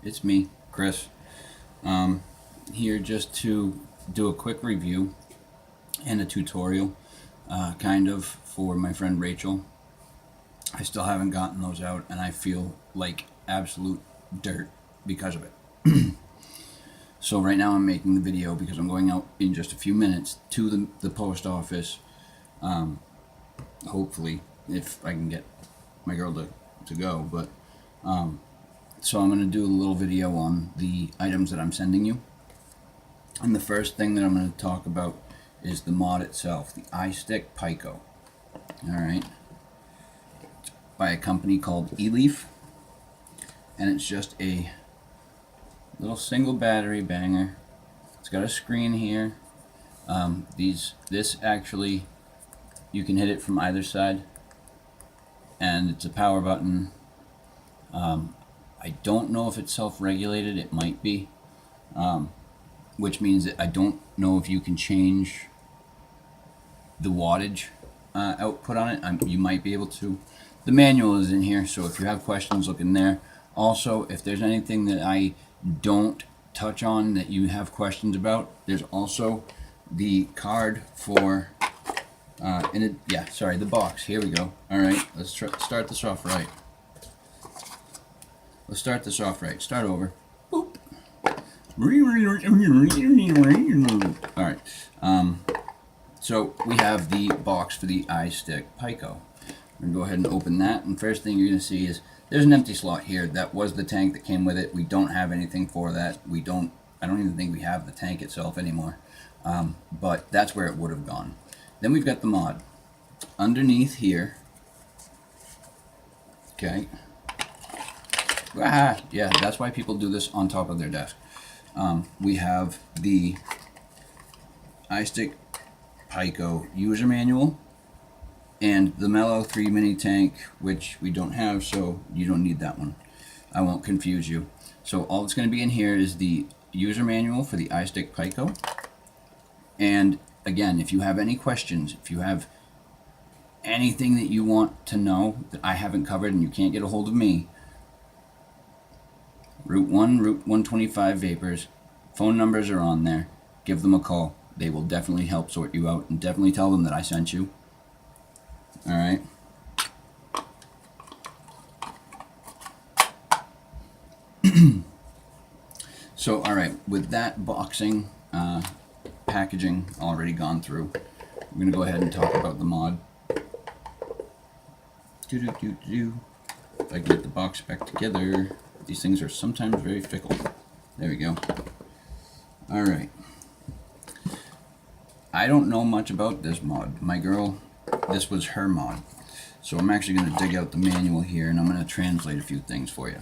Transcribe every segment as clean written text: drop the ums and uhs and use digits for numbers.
It's me, Chris. Here just to do a quick review and a tutorial, kind of, for my friend Rachel. I still haven't gotten those out, and I feel like absolute dirt because of it. So right now I'm making the video because I'm going out in just a few minutes to the post office. Hopefully, if I can get my girl to go, but so I'm going to do a little video on the items that I'm sending you. And the first thing that I'm going to talk about is the mod itself, the iStick Pico. Alright. It's by a company called eLeaf. And it's just a little single battery banger. It's got a screen here. This actually, you can hit it from either side. And it's a power button. I don't know if it's self-regulated. It might be. Which means that I don't know if you can change the wattage output on it. You might be able to. The manual is in here, so if you have questions, look in there. Also, if there's anything that I don't touch on that you have questions about, there's also the card for the box. Here we go. Alright, let's start this off right. Let's start this off right. Start over. Boop. Alright, so we have the box for the iStick Pico. We're going to go ahead and open that, and first thing you're going to see is there's an empty slot here. That was the tank that came with it. We don't have anything for that. I don't even think we have the tank itself anymore, but that's where it would have gone. Then we've got the mod. Underneath here, okay, yeah, that's why people do this on top of their desk. We have the iStick Pico user manual and the Mellow 3 mini tank, which we don't have, so you don't need that one. I won't confuse you. So all that's going to be in here is the user manual for the iStick Pico. And again, if you have any questions, if you have anything that you want to know that I haven't covered and you can't get a hold of me, Route 1, Route 125 Vapors, phone numbers are on there. Give them a call. They will definitely help sort you out, and definitely tell them that I sent you. Alright. So, alright, with that boxing, packaging already gone through, we're going to go ahead and talk about the mod. If I can get the box back together. These things are sometimes very fickle. There we go. Alright. I don't know much about this mod. My girl, this was her mod. So I'm actually going to dig out the manual here, and I'm going to translate a few things for you.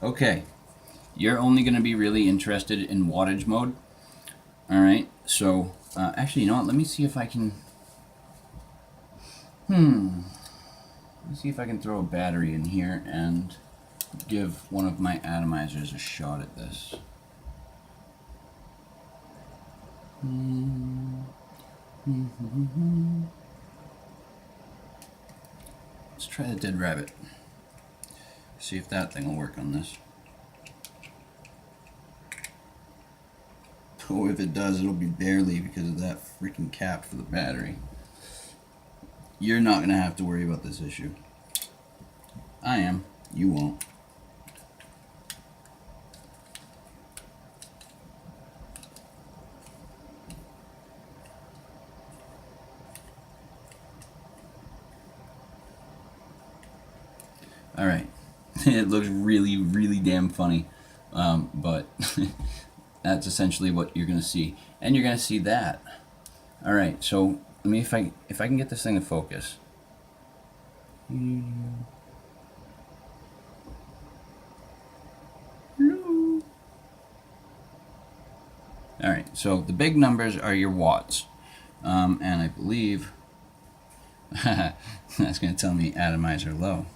Okay, you're only going to be really interested in wattage mode. Alright, so, actually, you know what, let me see if I can, let's see if I can throw a battery in here and give one of my atomizers a shot at this. Let's try the dead rabbit. See if that thing will work on this. Oh, if it does, it'll be barely because of that freaking cap for the battery. You're not going to have to worry about this issue. I am. You won't. Alright. It looks really, really damn funny. But that's essentially what you're going to see. And you're going to see that. Alright, so let me, if I can get this thing to focus. Hello. Alright, so the big numbers are your watts. And I believe That's going to tell me atomizer low.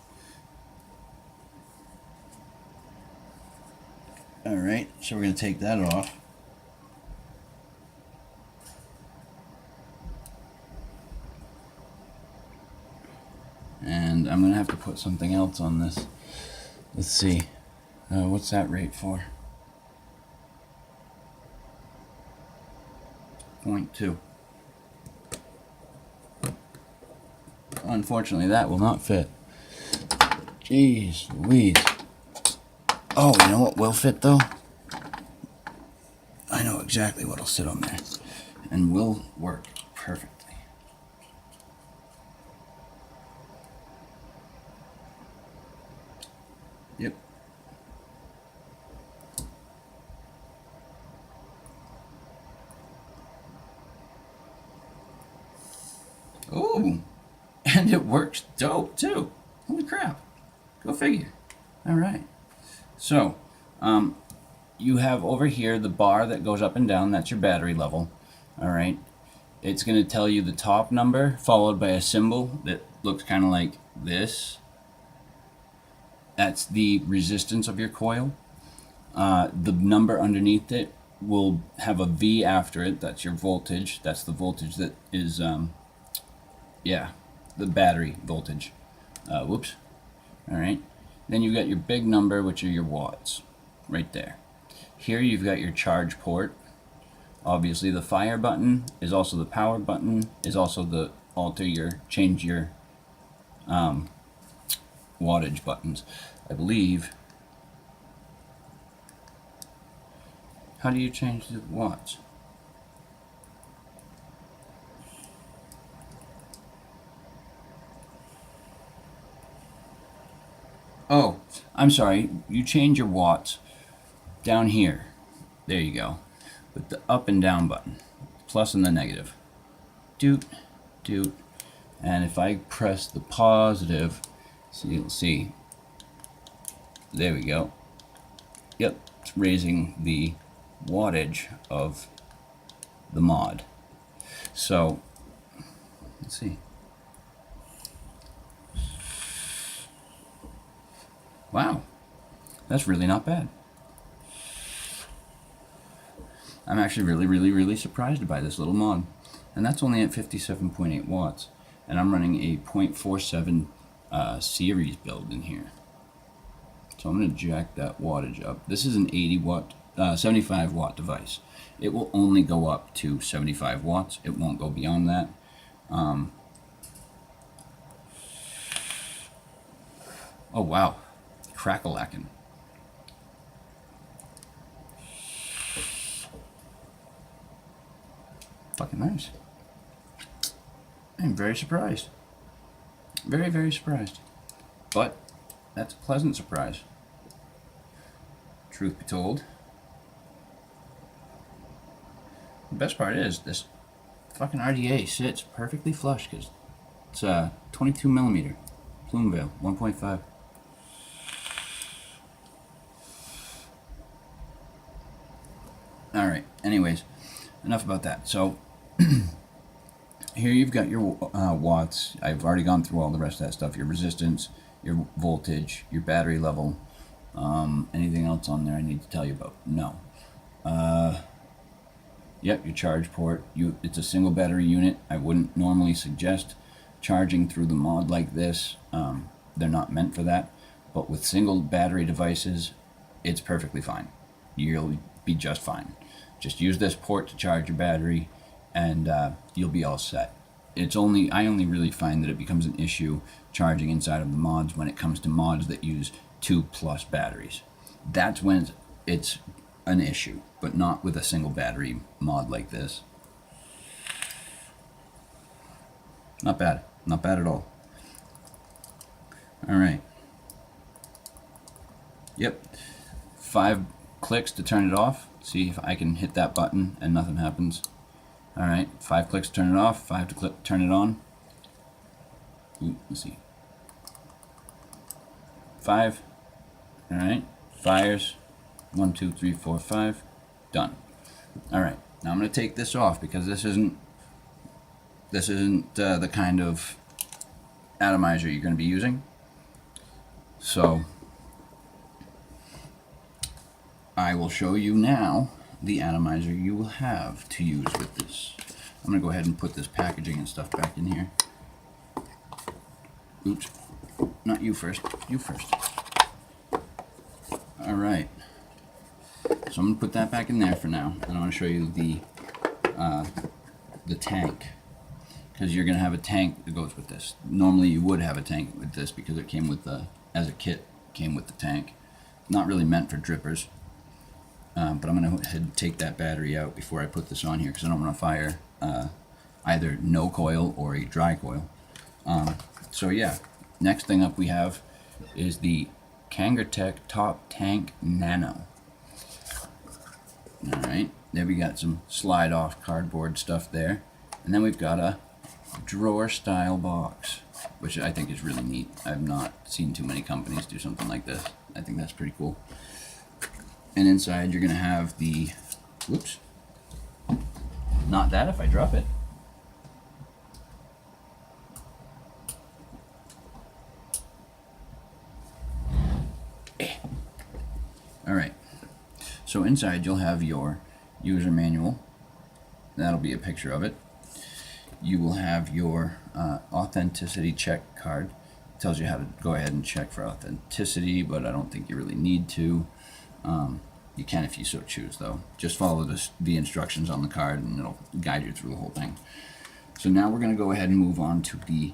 Alright, so we're going to take that off. And I'm going to have to put something else on this. Let's see. What's that rate for? 0.2. Unfortunately, that will not fit. Jeez Louise. Oh, you know what will fit though? I know exactly what'll sit on there and will work perfectly. Yep. Ooh, and it works dope too. Holy crap. Go figure. Alright. So, you have over here the bar that goes up and down. That's your battery level. Alright. It's going to tell you the top number followed by a symbol that looks kind of like this. That's the resistance of your coil. The number underneath it will have a V after it. That's your voltage. That's the voltage that is, yeah, the battery voltage. Whoops. Alright. Then you've got your big number, which are your watts. Right there. Here you've got your charge port. Obviously the fire button is also the power button, is also the change your wattage buttons. I believe. How do you change the watts? Oh, I'm sorry. You change your watts down here. There you go. With the up and down button. Plus and the negative. Doot, doot. And if I press the positive, so you'll see. There we go. Yep, it's raising the wattage of the mod. So, let's see. Wow, that's really not bad. I'm actually really surprised by this little mod. And that's only at 57.8 watts. And I'm running a 0.47 series build in here. So I'm going to jack that wattage up. This is an 75 watt device. It will only go up to 75 watts. It won't go beyond that. Oh wow, crack-a-lackin'. Fucking nice. I'm very surprised. Very surprised. But that's a pleasant surprise. Truth be told. The best part is this fucking RDA sits perfectly flush because it's a 22 millimeter plume veil, 1.5. Alright, anyways, enough about that. So, here you've got your watts. I've already gone through all the rest of that stuff. Your resistance, your voltage, your battery level. Anything else on there I need to tell you about? No. Yep, your charge port. It's a single battery unit. I wouldn't normally suggest charging through the mod like this. They're not meant for that. But with single battery devices, it's perfectly fine. You'll be just fine. Just use this port to charge your battery and you'll be all set. I only really find that it becomes an issue charging inside of the mods when it comes to mods that use 2+ batteries. That's when it's an issue, but not with a single battery mod like this. Not bad. Not bad at all. Alright. Yep. 5 clicks to turn it off. See if I can hit that button and nothing happens. Alright, 5 clicks to turn it off, 5 to turn it on. Ooh, let's see. 5. Alright, fires. 1, 2, 3, 4, 5. Done. Alright, now I'm going to take this off because this isn't the kind of atomizer you're going to be using. So I will show you now the atomizer you will have to use with this. I'm going to go ahead and put this packaging and stuff back in here. Oops, not you first, you first. Alright, so I'm going to put that back in there for now, and I want to show you the tank, because you're going to have a tank that goes with this. Normally you would have a tank with this because it came with the, as a kit, came with the tank. Not really meant for drippers. But I'm going to go ahead and take that battery out before I put this on here, because I don't want to fire either no coil or a dry coil. So yeah, next thing up we have is the Kangertech TopTank Nano. Alright, there we got some slide off cardboard stuff there. And then we've got a drawer style box, which I think is really neat. I've not seen too many companies do something like this. I think that's pretty cool. And inside you're going to have the, whoops, not that if I drop it. Alright, so inside you'll have your user manual. That'll be a picture of it. You will have your authenticity check card. It tells you how to go ahead and check for authenticity, but I don't think you really need to. You can if you so choose, though. Just follow the instructions on the card and it'll guide you through the whole thing. So now we're going to go ahead and move on to the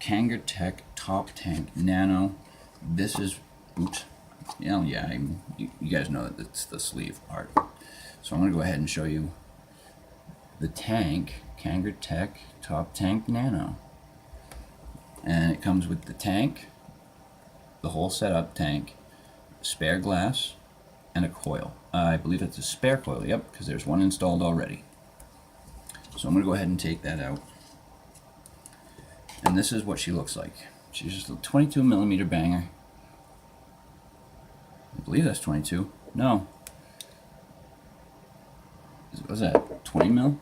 Kangertech TopTank Nano. This is, oops, you guys know that it's the sleeve part. So I'm going to go ahead and show you the tank, Kangertech TopTank Nano. And it comes with the tank, the whole setup tank, spare glass, and a coil. I believe it's a spare coil, yep, because there's one installed already. So I'm going to go ahead and take that out. And this is what she looks like. She's just a 22 millimeter banger. I believe that's 22. No. What's that? 20 mil?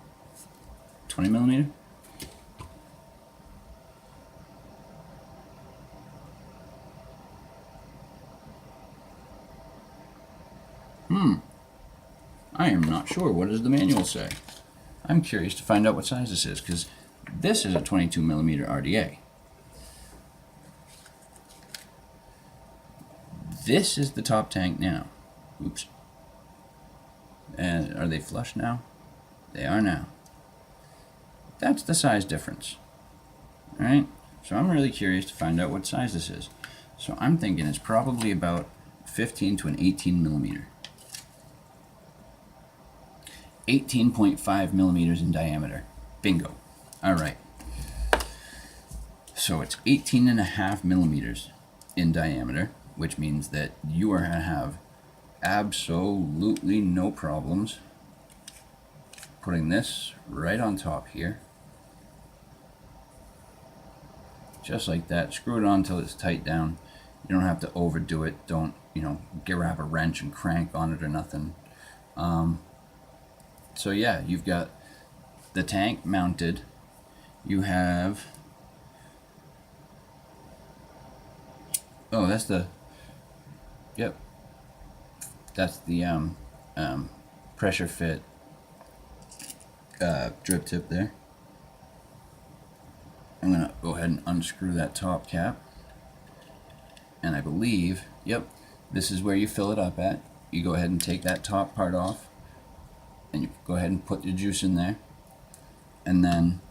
20 millimeter? I am not sure. What does the manual say? I'm curious to find out what size this is, because this is a 22 millimeter RDA. This is the TopTank Nano. Oops. And are they flush now? They are now. That's the size difference. Alright? So I'm really curious to find out what size this is. So I'm thinking it's probably about 15 to an 18 millimeter. 18.5 millimeters in diameter. Bingo. Alright. So it's 18.5 millimeters in diameter, which means that you are going to have absolutely no problems putting this right on top here. Just like that. Screw it on until it's tight down. You don't have to overdo it. Don't, grab a wrench and crank on it or nothing. So yeah, you've got the tank mounted. You have, oh, that's the, yep, that's the pressure fit drip tip there. I'm gonna go ahead and unscrew that top cap, and I believe, yep, this is where you fill it up at. You go ahead and take that top part off, and you go ahead and put your juice in there, and then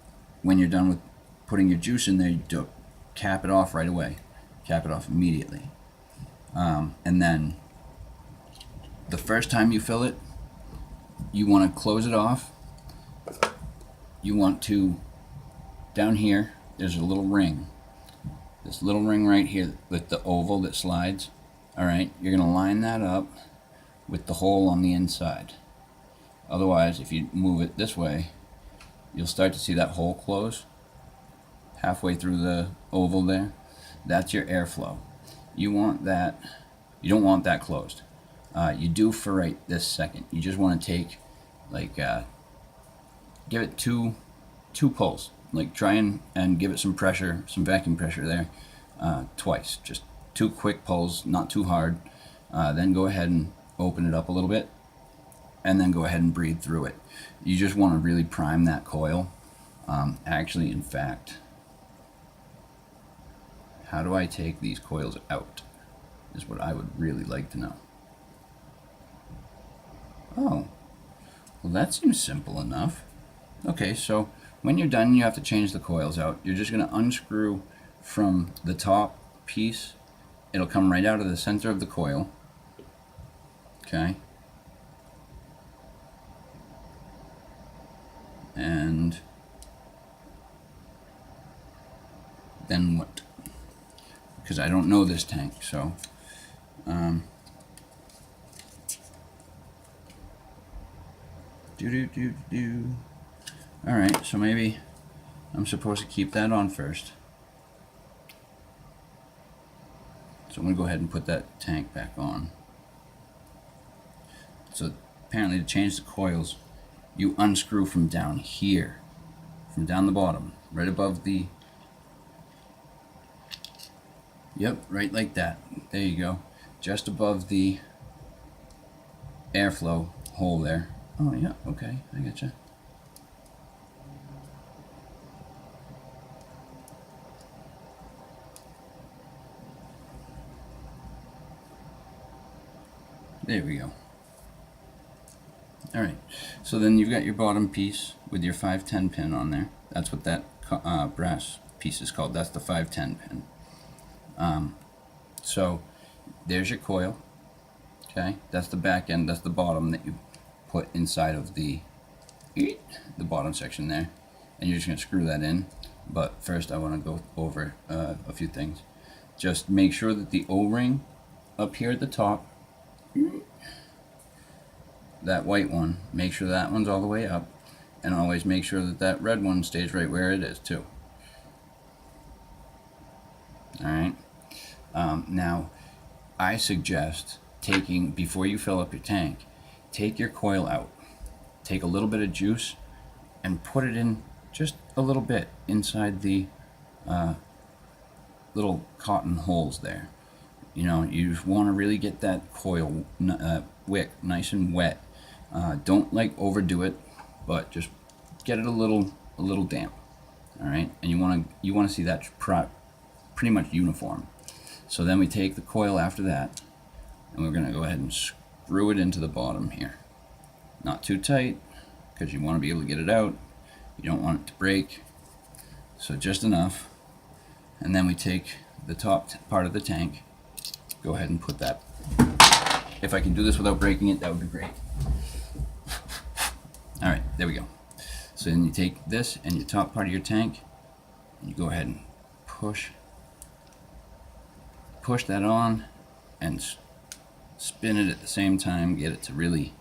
when you're done with putting your juice in there, you do cap it off right away. Cap it off immediately. And then the first time you fill it, you want to close it off. You want to, down here, there's a little ring. This little ring right here with the oval that slides. Alright, you're going to line that up with the hole on the inside. Otherwise, if you move it this way, you'll start to see that hole close halfway through the oval there. That's your airflow. You want that, you don't want that closed. You do for right this second. You just want to take, like, give it two pulls. like try and give it some pressure, some vacuum pressure there, twice. Just 2 quick pulls, not too hard. Then go ahead and open it up a little bit, and then go ahead and breathe through it. You just want to really prime that coil. Actually, in fact, how do I take these coils out is what I would really like to know. Oh, well, that seems simple enough. Okay, so when you're done, you have to change the coils out. You're just going to unscrew from the top piece. It'll come right out of the center of the coil. Okay. And then what? Because I don't know this tank, so Alright, so maybe I'm supposed to keep that on first. So I'm going to go ahead and put that tank back on. So apparently to change the coils, you unscrew from down here, from down the bottom, right above the, yep, right like that. There you go. Just above the airflow hole there. Oh yeah, okay, I getcha. There we go. Alright, so then you've got your bottom piece with your 510 pin on there. That's what that brass piece is called. That's the 510 pin. So there's your coil. Okay, that's the back end. That's the bottom that you put inside of the bottom section there, and you're just going to screw that in. But first I want to go over a few things. Just make sure that the O-ring up here at the top, that white one, make sure that one's all the way up, and always make sure that that red one stays right where it is too. Alright, now I suggest taking, before you fill up your tank, take your coil out, take a little bit of juice and put it in just a little bit inside the little cotton holes there. You know, you just want to really get that coil wick nice and wet. Don't like overdo it, but just get it a little damp. All right, and you want to see that pretty much uniform. So then we take the coil after that, and we're going to go ahead and screw it into the bottom here. Not too tight, because you want to be able to get it out. You don't want it to break, so just enough. And then we take the top part of the tank. Go ahead and put that. If I can do this without breaking it, that would be great. Alright, there we go. So then you take this and your top part of your tank, and you go ahead and push that on and spin it at the same time. Get it to really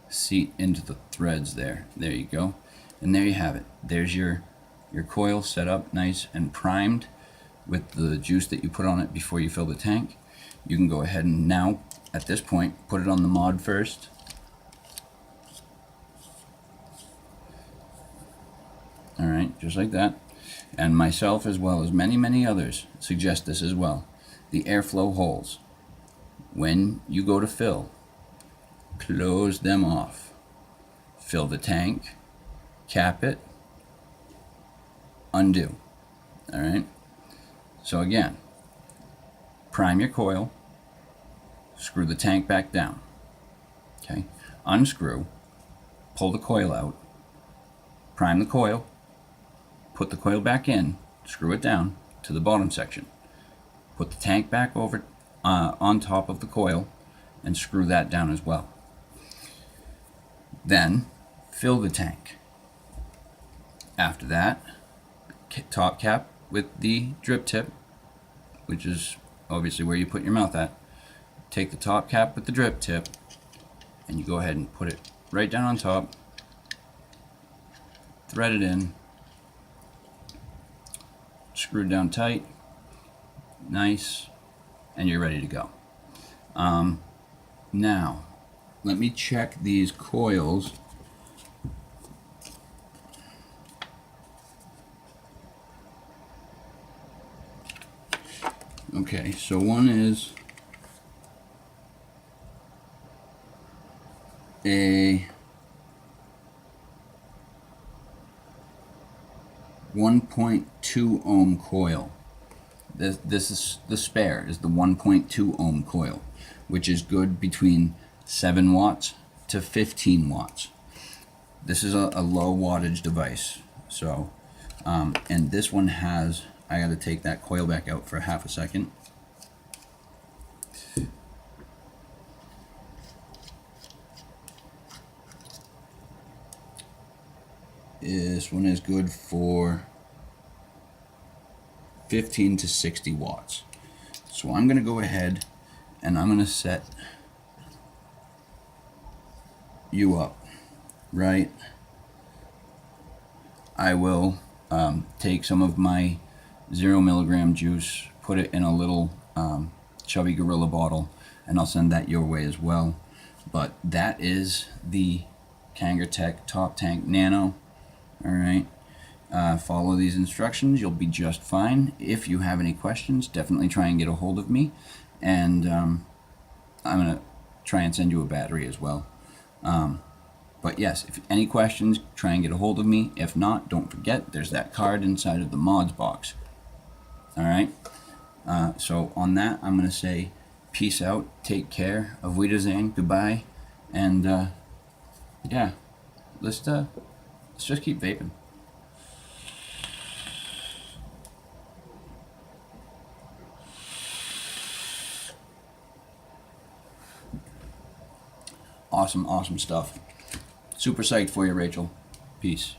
seat into the threads there. There you go. And there you have it. There's your coil set up nice and primed with the juice that you put on it before you fill the tank. You can go ahead and now, at this point, put it on the mod first. Alright, just like that. And myself, as well as many others, suggest this as well. The airflow holes. When you go to fill, close them off. Fill the tank, cap it, undo. Alright? So again, prime your coil, screw the tank back down. Okay? Unscrew, pull the coil out, prime the coil, put the coil back in, screw it down to the bottom section. Put the tank back over on top of the coil and screw that down as well. Then fill the tank. After that, top cap with the drip tip, which is obviously where you put your mouth at. Take the top cap with the drip tip and you go ahead and put it right down on top, thread it in, screw it down tight, nice, and you're ready to go. Now let me check these coils Okay, so one is a 1.2 ohm coil. This is the spare, is the 1.2 ohm coil, which is good between 7 watts to 15 watts. This is a low wattage device. So, and this one has, I got to take that coil back out for half a second. This one is good for 15 to 60 watts. So I'm going to go ahead and I'm going to set you up, right? I will take some of my 0 milligram juice, put it in a little chubby gorilla bottle, and I'll send that your way as well. But that is the Kangertech TopTank Nano. Alright, follow these instructions, you'll be just fine. If you have any questions, definitely try and get a hold of me, and I'm going to try and send you a battery as well. But yes, if any questions, try and get a hold of me. If not, don't forget, there's that card inside of the mods box. Alright, so on that, I'm going to say peace out, take care, auf Wiedersehen, goodbye, and yeah, let's just keep vaping. Awesome, awesome stuff. Super psyched for you, Rachel. Peace.